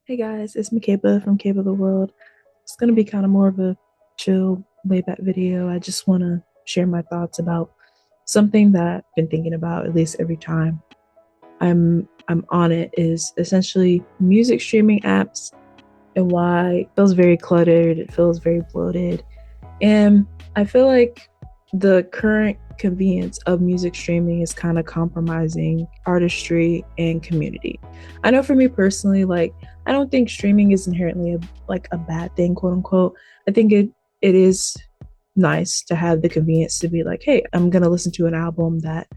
Hey guys, it's Makeba from Cable the World. It's going to be kind of more of a chill, laid back video. I just want to share my thoughts about something that I've been thinking about at least every time I'm on it is essentially music streaming apps and why it feels very cluttered, it feels very bloated. And I feel like the current convenience of music streaming is kind of compromising artistry and community. I know for me personally, like I don't think streaming is inherently a bad thing, quote unquote. I think it is nice to have the convenience to be like, hey, I'm gonna listen to an album that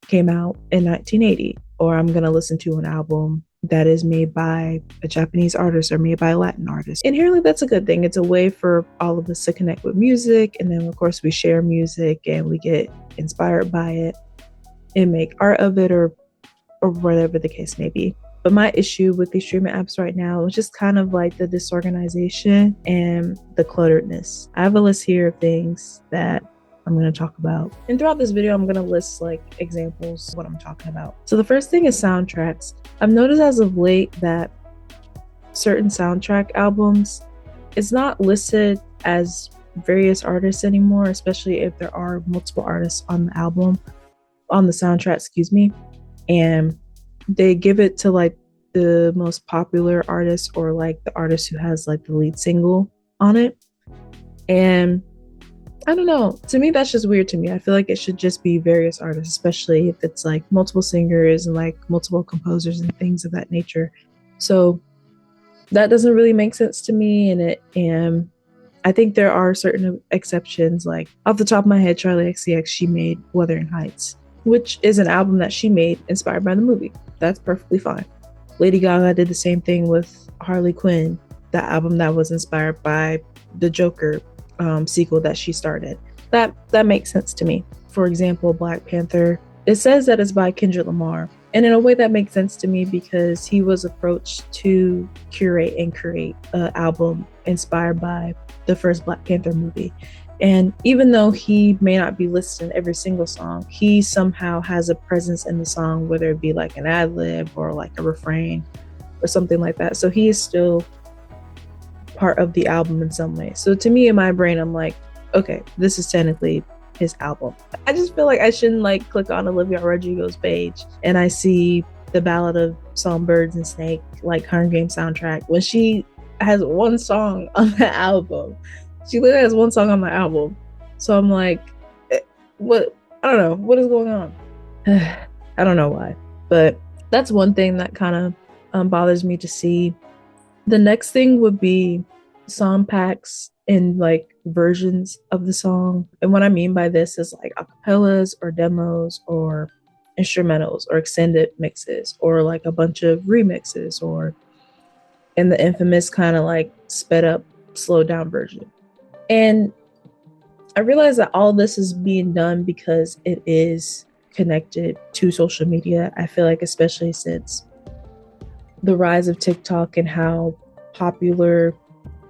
came out in 1980, or I'm gonna listen to an album that is made by a Japanese artist or made by a Latin artist. Inherently, that's a good thing. It's a way for all of us to connect with music. And then, of course, we share music and we get inspired by it and make art of it or whatever the case may be. But my issue with these streaming apps right now is just kind of like the disorganization and the clutteredness. I have a list here of things that I'm going to talk about. And throughout this video, I'm going to list like examples of what I'm talking about. So the first thing is soundtracks. I've noticed as of late that certain soundtrack albums, it's not listed as various artists anymore, especially if there are multiple artists on the album, on the soundtrack, excuse me. And they give it to like the most popular artist or like the artist who has like the lead single on it. And I don't know. To me, that's just weird to me. I feel like it should just be various artists, especially if it's like multiple singers and like multiple composers and things of that nature. So that doesn't really make sense to me. And I think there are certain exceptions. Like off the top of my head, Charlie XCX, she made Wuthering Heights, which is an album that she made inspired by the movie. That's perfectly fine. Lady Gaga did the same thing with Harley Quinn, the album that was inspired by the Joker sequel that she started. That makes sense to me. For example, Black Panther, it says that it's by Kendrick Lamar. And in a way that makes sense to me because he was approached to curate and create an album inspired by the first Black Panther movie. And even though he may not be listed in every single song, he somehow has a presence in the song, whether it be like an ad lib or like a refrain or something like that. So he is still part of the album in some way. So to me, in my brain, I'm like, okay, this is technically his album. I just feel like I shouldn't like click on Olivia Rodrigo's page and I see the Ballad of Songbirds and Snake, like Hunger Games soundtrack, when she has one song on the album. She literally has one song on the album. So I'm like, what? I don't know. What is going on? I don't know why. But that's one thing that kind of bothers me to see. The next thing would be song packs and like versions of the song. And what I mean by this is like acapellas or demos or instrumentals or extended mixes or like a bunch of remixes or in the infamous kind of like sped up, slowed down version. And I realize that all this is being done because it is connected to social media. I feel like especially since the rise of TikTok and how popular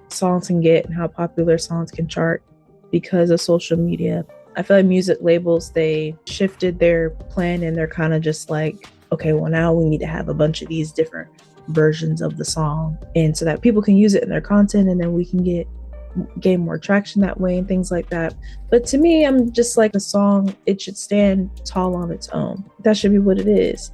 songs can get and how popular songs can chart because of social media. I feel like music labels, they shifted their plan and they're kind of just like, okay, well now we need to have a bunch of these different versions of the song and so that people can use it in their content and then we can gain more traction that way and things like that. But to me, I'm just like a song, it should stand tall on its own. That should be what it is.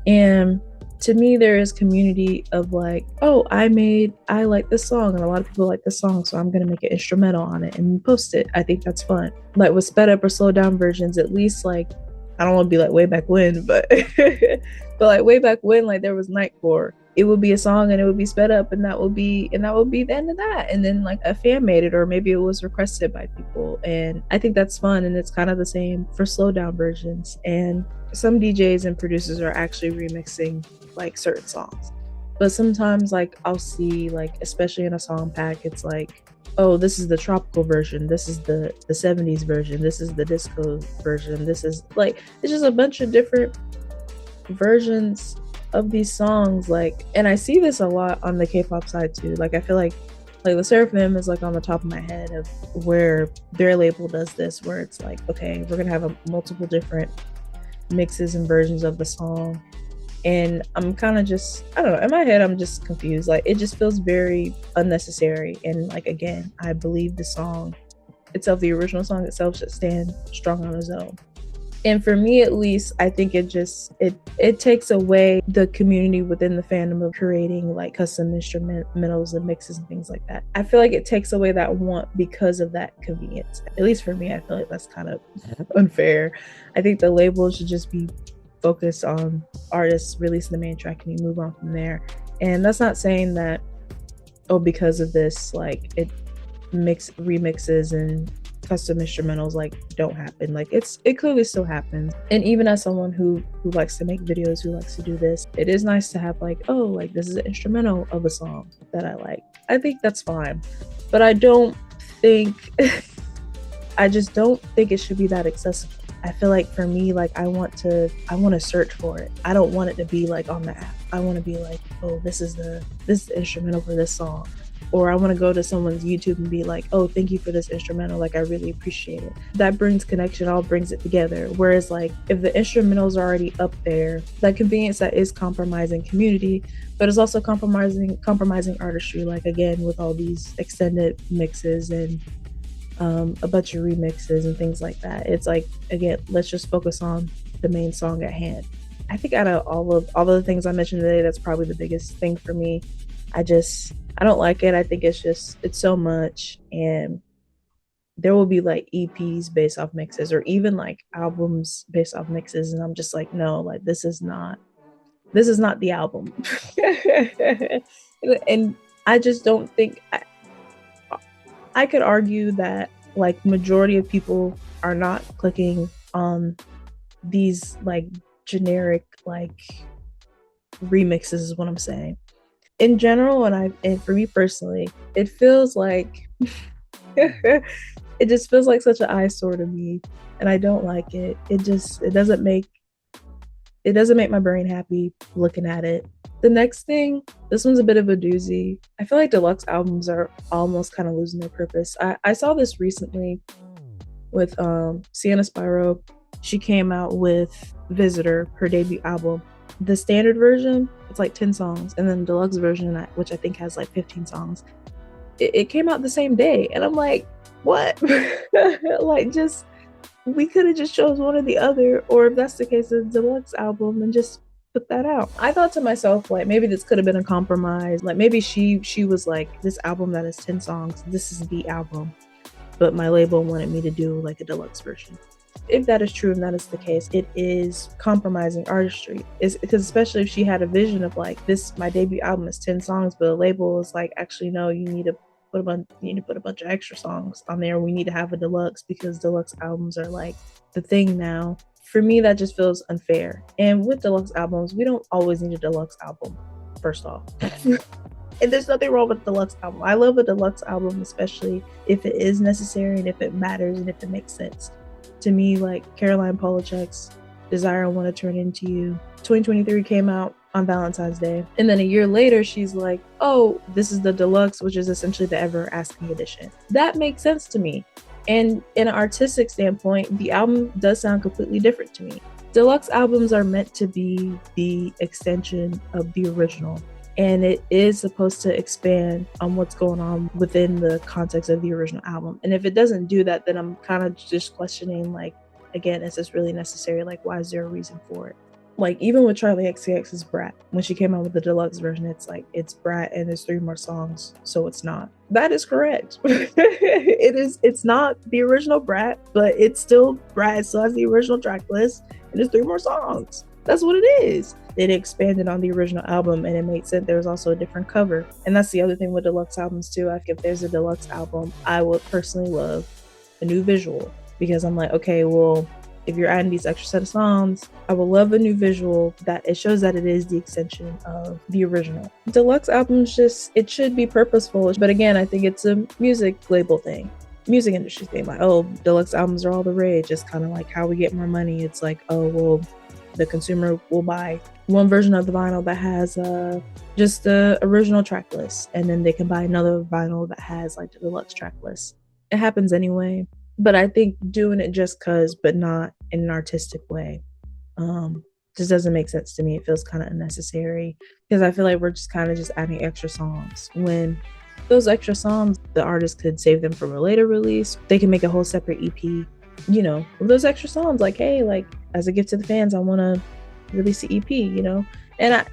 And to me, there is community of like, oh, I like this song and a lot of people like this song, so I'm going to make an instrumental on it and post it. I think that's fun. Like with sped up or slowed down versions, at least like, I don't want to be like way back when, but but like way back when, like there was Nightcore. It would be a song and it would be sped up and that would be the end of that. And then like a fan made it, or maybe it was requested by people. And I think that's fun. And it's kind of the same for slow down versions. And some DJs and producers are actually remixing like certain songs. But sometimes like I'll see like, especially in a song pack, it's like, oh, this is the tropical version. This is the 70s version. This is the disco version. This is like, it's just a bunch of different versions of these songs. Like, and I see this a lot on the K-pop side too. Like I feel like the Seraphim is like on the top of my head of where their label does this, where it's like, okay, we're gonna have multiple different mixes and versions of the song And I'm kind of just, I don't know, in my head I'm just confused. Like, it just feels very unnecessary. And like, again, I believe the song itself, the original song itself, should stand strong on its own. And for me, at least, I think it takes away the community within the fandom of creating like custom instrumentals and mixes and things like that. I feel like it takes away that want because of that convenience. At least for me, I feel like that's kind of unfair. I think the label should just be focused on artists releasing the main track and you move on from there. And that's not saying that, oh, because of this, like it remixes and custom instrumentals like don't happen. Like it clearly still happens. And even as someone who likes to make videos, who likes to do this, it is nice to have like, oh, like this is an instrumental of a song that I like. I think that's fine. But I don't think I just don't think it should be that accessible. I feel like for me, like I want to search for it. I don't want it to be like on the app. I want to be like, oh, this is the instrumental for this song. Or I want to go to someone's YouTube and be like, oh, thank you for this instrumental. Like, I really appreciate it. That brings connection, all brings it together. Whereas like if the instrumental's already up there, that convenience, that is compromising community, but it's also compromising artistry. Like again, with all these extended mixes and a bunch of remixes and things like that. It's like, again, let's just focus on the main song at hand. I think out of all of the things I mentioned today, that's probably the biggest thing for me. I don't like it. I think it's so much. And there will be like EPs based off mixes or even like albums based off mixes. And I'm just like, no, like this is not the album. And I just don't think, I could argue that like majority of people are not clicking on these like generic like remixes is what I'm saying. In general, and for me personally, it feels like it just feels like such an eyesore to me, and I don't like it. It doesn't make my brain happy looking at it. The next thing, this one's a bit of a doozy. I feel like deluxe albums are almost kind of losing their purpose. I saw this recently with Sienna Spyro. She came out with Visitor, her debut album. The standard version, it's like 10 songs, and then the deluxe version, which I think has like 15 songs, it came out the same day, and I'm like, what? Like, just we could have just chose one or the other, or if that's the case, the deluxe album, and just put that out. I thought to myself, like, maybe this could have been a compromise. Like maybe she was like, this album that is 10 songs, this is the album, but my label wanted me to do like a deluxe version. If that is true and that is the case, it is compromising artistry. Is because especially if she had a vision of like, this, my debut album is 10 songs, but the label is like, actually no, you need to put a bunch of extra songs on there. We need to have a deluxe because deluxe albums are like the thing now. For me, that just feels unfair. And with deluxe albums, we don't always need a deluxe album, first off. And there's nothing wrong with a deluxe album. I love a deluxe album, especially if it is necessary and if it matters and if it makes sense. To me, like Caroline Polachek's Desire I Want to Turn Into You, 2023 came out on Valentine's Day. And then a year later, she's like, oh, this is the deluxe, which is essentially the Ever Asking edition. That makes sense to me. And in an artistic standpoint, the album does sound completely different to me. Deluxe albums are meant to be the extension of the original. And it is supposed to expand on what's going on within the context of the original album. And if it doesn't do that, then I'm kind of just questioning, like, again, is this really necessary? Like, why is there a reason for it? Like, even with Charlie XCX's Brat, when she came out with the deluxe version, it's like, it's Brat and there's 3 more songs, so it's not. That is correct. It's not the original Brat, but it's still Brat. It still has the original track list, and there's 3 more songs. That's what it is. It expanded on the original album and it made sense. There was also a different cover. And that's the other thing with deluxe albums too. I think if there's a deluxe album, I would personally love a new visual, because I'm like, okay, well, if you're adding these extra set of songs, I would love a new visual that it shows that it is the extension of the original. Deluxe albums, it should be purposeful. But again, I think it's a music label thing, music industry thing. Like, oh, deluxe albums are all the rage. It's kind of like how we get more money. It's like, oh, well, the consumer will buy one version of the vinyl that has just the original track list, and then they can buy another vinyl that has like the deluxe track list. It happens anyway, but I think doing it just cause, but not in an artistic way, just doesn't make sense to me. It feels kind of unnecessary because I feel like we're just kind of just adding extra songs when those extra songs, the artist could save them for a later release. They can make a whole separate EP, you know, with those extra songs. Like, hey, like as a gift to the fans, I want to release the EP, you know, and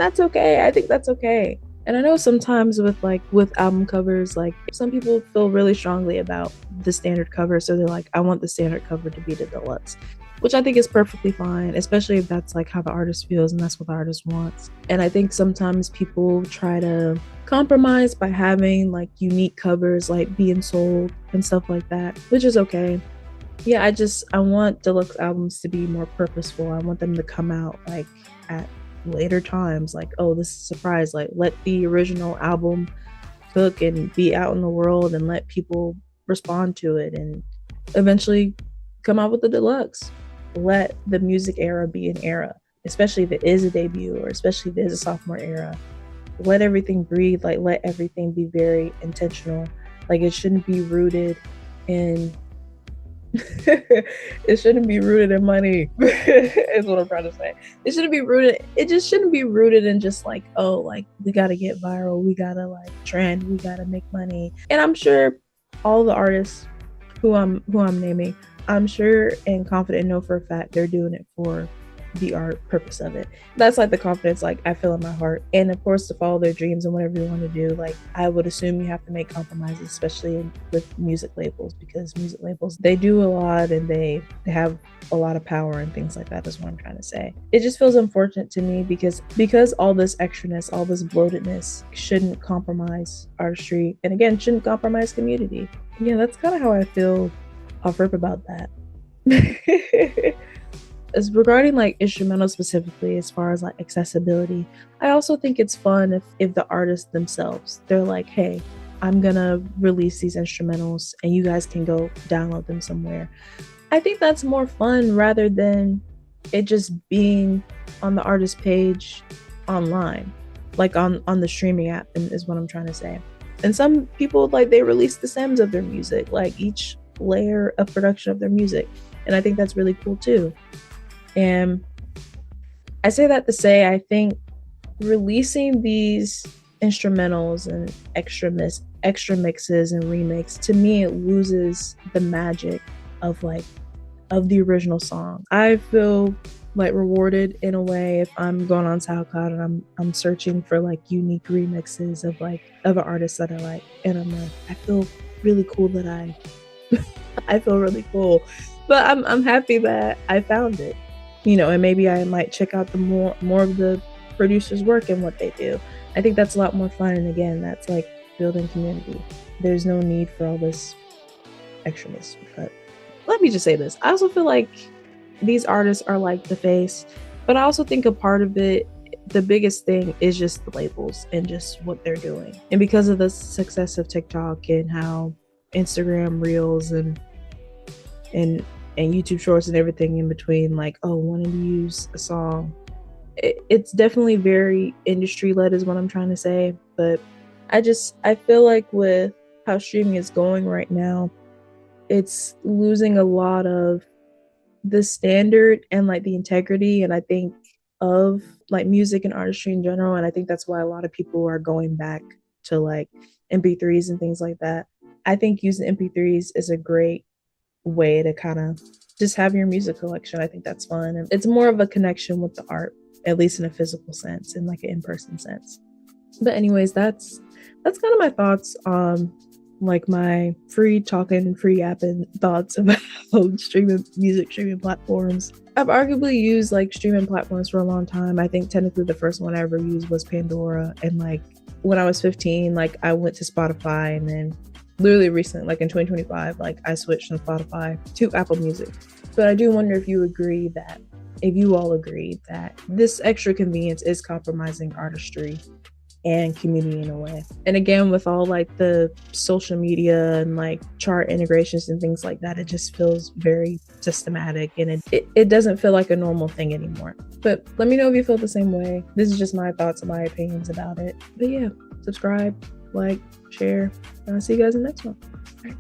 that's okay. I think that's okay. And I know sometimes with album covers, like some people feel really strongly about the standard cover, so they're like, I want the standard cover to be the deluxe, which I think is perfectly fine, especially if that's like how the artist feels and that's what the artist wants. And I think sometimes people try to compromise by having like unique covers like being sold and stuff like that, which is okay. Yeah, I want deluxe albums to be more purposeful. I want them to come out like at later times, like, oh, this is a surprise, like let the original album cook and be out in the world and let people respond to it and eventually come out with the deluxe. Let the music era be an era, especially if it is a debut or especially if it is a sophomore era. Let everything breathe, like let everything be very intentional. Like it shouldn't be rooted in it shouldn't be rooted in money is what I'm trying to say. It just shouldn't be rooted in just like, oh, like we gotta get viral, we gotta like trend, we gotta make money. And I'm sure all the artists who I'm naming, I'm sure and confident and know for a fact they're doing it for the art purpose of it. That's like the confidence like I feel in my heart. And of course, to follow their dreams and whatever you want to do, like I would assume you have to make compromises, especially with music labels, because music labels, they do a lot and they have a lot of power and things like that is what I'm trying to say. It just feels unfortunate to me because all this extraness, all this bloatedness shouldn't compromise artistry, and again, shouldn't compromise community. Yeah, that's kind of how I feel off rip about that. As regarding like instrumental specifically, as far as like accessibility, I also think it's fun if the artists themselves, they're like, hey, I'm gonna release these instrumentals and you guys can go download them somewhere. I think that's more fun rather than it just being on the artist page online, like on the streaming app, is what I'm trying to say. And some people, like, they release the stems of their music, like each layer of production of their music, and I think that's really cool too. And I say that to say, I think releasing these instrumentals and extra mixes and remix, to me, it loses the magic of the original song. I feel like rewarded in a way if I'm going on SoundCloud and I'm searching for like unique remixes of an artist that I like, and I'm like, I feel really cool that I feel really cool, but I'm happy that I found it. You know, and maybe I might check out the more of the producers' work and what they do. I think that's a lot more fun. And again, that's like building community. There's no need for all this extraness. But let me just say this. I also feel like these artists are like the face, but I also think a part of it, the biggest thing is just the labels and just what they're doing. And because of the success of TikTok and how Instagram Reels and YouTube Shorts and everything in between, like, oh, wanting to use a song. It's definitely very industry-led is what I'm trying to say. But I feel like with how streaming is going right now, it's losing a lot of the standard and like the integrity, and I think of like music and artistry in general. And I think that's why a lot of people are going back to like MP3s and things like that. I think using MP3s is a great way to kind of just have your music collection. I think that's fun, and it's more of a connection with the art, at least in a physical sense, in like an in-person sense. But anyways, that's kind of my thoughts on like my free yapping thoughts about music streaming platforms. I've arguably used like streaming platforms for a long time. I think technically the first one I ever used was Pandora, and like when I was 15, like I went to Spotify, and then literally recently, like in 2025, like I switched from Spotify to Apple Music. But I do wonder if you all agree that this extra convenience is compromising artistry and community in a way. And again, with all like the social media and like chart integrations and things like that, it just feels very systematic, and it doesn't feel like a normal thing anymore. But let me know if you feel the same way. This is just my thoughts and my opinions about it. But yeah, subscribe, like, share, and I'll see you guys in the next one. All right.